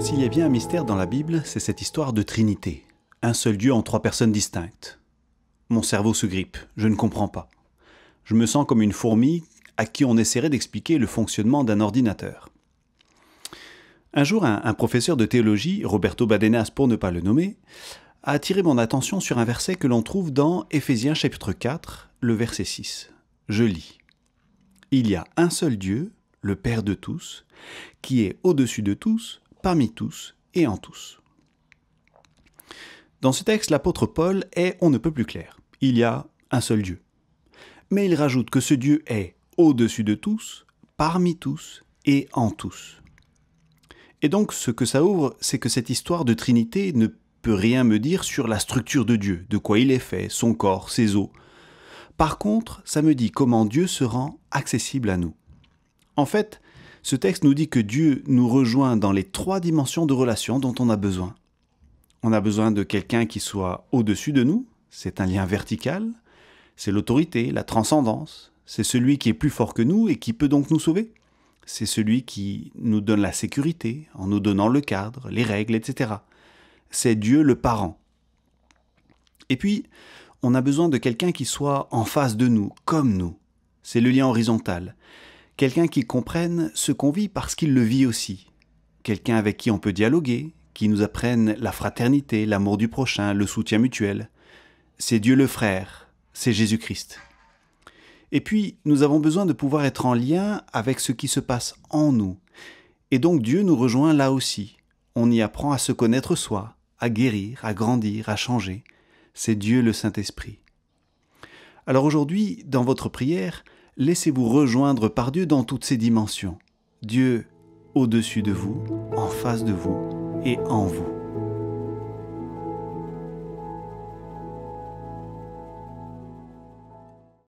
S'il y a bien un mystère dans la Bible, c'est cette histoire de Trinité. Un seul Dieu en trois personnes distinctes. Mon cerveau se grippe, je ne comprends pas. Je me sens comme une fourmi à qui on essaierait d'expliquer le fonctionnement d'un ordinateur. Un jour, un professeur de théologie, Roberto Badenas pour ne pas le nommer, a attiré mon attention sur un verset que l'on trouve dans Éphésiens chapitre 4, le verset 6. Je lis. « Il y a un seul Dieu, le Père de tous, qui est au-dessus de tous, parmi tous et en tous. » Dans ce texte, l'apôtre Paul est on ne peut plus clair. Il y a un seul Dieu. Mais il rajoute que ce Dieu est au-dessus de tous, parmi tous et en tous. Et donc, ce que ça ouvre, c'est que cette histoire de Trinité ne peut rien me dire sur la structure de Dieu, de quoi il est fait, son corps, ses os. Par contre, ça me dit comment Dieu se rend accessible à nous. En fait, ce texte nous dit que Dieu nous rejoint dans les trois dimensions de relation dont on a besoin. On a besoin de quelqu'un qui soit au-dessus de nous, c'est un lien vertical, c'est l'autorité, la transcendance, c'est celui qui est plus fort que nous et qui peut donc nous sauver. C'est celui qui nous donne la sécurité en nous donnant le cadre, les règles, etc. C'est Dieu le parent. Et puis, on a besoin de quelqu'un qui soit en face de nous, comme nous. C'est le lien horizontal. Quelqu'un qui comprenne ce qu'on vit parce qu'il le vit aussi. Quelqu'un avec qui on peut dialoguer, qui nous apprenne la fraternité, l'amour du prochain, le soutien mutuel. C'est Dieu le frère, c'est Jésus-Christ. Et puis, nous avons besoin de pouvoir être en lien avec ce qui se passe en nous. Et donc Dieu nous rejoint là aussi. On y apprend à se connaître soi, à guérir, à grandir, à changer. C'est Dieu le Saint-Esprit. Alors aujourd'hui, dans votre prière, laissez-vous rejoindre par Dieu dans toutes ses dimensions. Dieu au-dessus de vous, en face de vous et en vous.